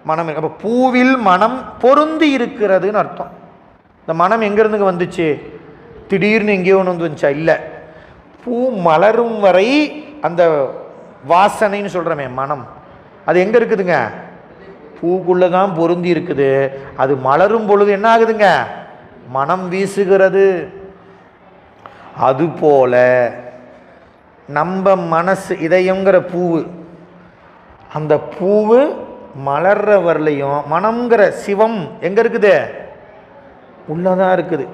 மனம். அப்போ பூவில் மனம் பொருந்தி இருக்கிறதுன்னு அர்த்தம். இந்த மனம் எங்கேருந்துங்க வந்துச்சு? திடீர்னு எங்கேயோ ஒன்று வந்து வந்துச்சா? இல்லை. பூ மலரும் வரை அந்த வாசனைன்னு சொல்கிறோமே மனம், அது எங்கே இருக்குதுங்க? பூக்குள்ளே தான் பொருந்தி இருக்குது. அது மலரும் பொழுது என்ன ஆகுதுங்க? மனம் வீசுகிறது. அதுபோல நம்ம மனசு இதயங்கிற பூவு, அந்த பூவு மலர்ற வரலையும் மனம்ங்கிற சிவம் எங்கே இருக்குது? உள்ளதான் இருக்குது.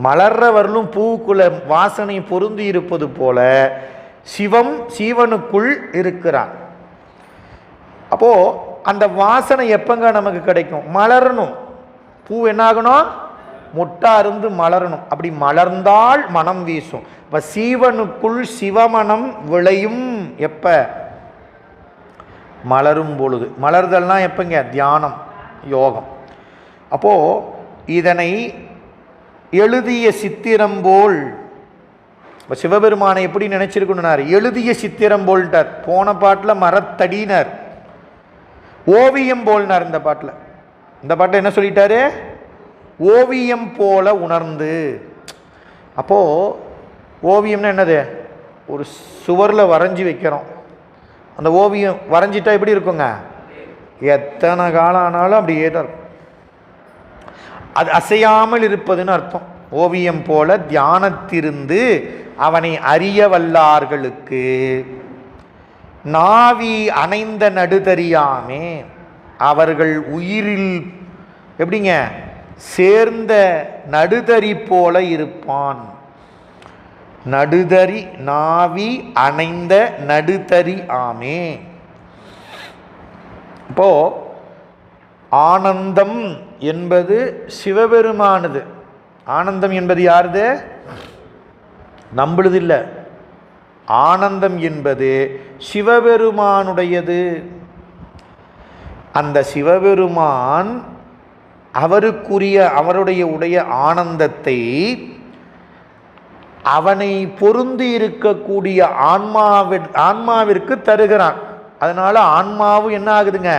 மலர்ற வரலும் பூவுக்குள்ள வாசனை பொருந்தி இருப்பது போல சிவம் சீவனுக்குள் இருக்கிறான். அப்போ அந்த வாசனை எப்பங்க நமக்கு கிடைக்கும்? மலரணும். பூ என்னாகணும்? மொட்டா இருந்து மலரணும். அப்படி மலர்ந்தால் மனம் வீசும். இப்போ சீவனுக்குள் சிவமனம் விளையும் எப்ப? மலரும் பொழுது. மலர்தல்னா எப்பங்க? தியானம், யோகம். அப்போ இதனை எழுதிய சித்திரம் போல், சிவபெருமானை எப்படி நினைச்சிருக்கணும்னார்? எழுதிய சித்திரம் போல்ட்டார். போன பாட்டில் மரத்தடினார், ஓவியம் போல்னார். இந்த பாட்டில் என்ன சொல்லிட்டாரு? ஓவியம் போல உணர்ந்து. அப்போ ஓவியம்னா என்னது? ஒரு சுவரில் வரைஞ்சி வைக்கிறோம். அந்த ஓவியம் வரைஞ்சிட்டா எப்படி இருக்குங்க? எத்தனை காலம் ஆனாலும் அப்படியே தான் இருக்கும். அது அசையாமல் இருப்பதுன்னு அர்த்தம். ஓவியம் போல தியானத்திருந்து அவனை அறிய வல்லார்களுக்கு நாவி அணைந்த நடுதறியாமே அவர்கள் உயிரில் எப்படிங்க சேர்ந்த நடுதறி போல இருப்பான். நடுதறி நாவி அணைந்த நடுதறி ஆமே. இப்போ ஆனந்தம் என்பது சிவபெருமானது. ஆனந்தம் என்பது யாருது? நம்மளுது இல்லை. ஆனந்தம் என்பது சிவபெருமானுடையது. அந்த சிவபெருமான் அவருடைய ஆனந்தத்தை அவனை பொருந்தி இருக்கக்கூடிய ஆன்மாவிற்கு தருகிறான். அதனால ஆன்மாவும் என்ன ஆகுதுங்க?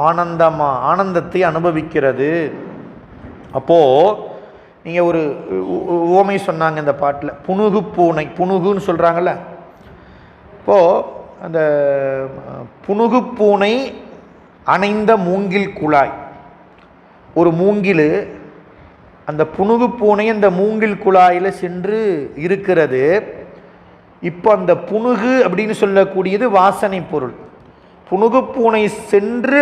ஆனந்தத்தை அனுபவிக்கிறது. அப்போ நீங்க ஒரு உவமை சொன்னாங்க இந்த பாட்டில், புனுகு பூனை. புனுகுன்னு சொல்றாங்கல்ல. இப்போ அந்த புனுகு பூனை அணைந்த மூங்கில் குழாய். ஒரு மூங்கில் அந்த புனுகு பூனை அந்த மூங்கில் குழாயில் சென்று இருக்கிறது. இப்போ அந்த புனுகு அப்படின்னு சொல்லக்கூடியது வாசனை பொருள். புனுகு பூனை சென்று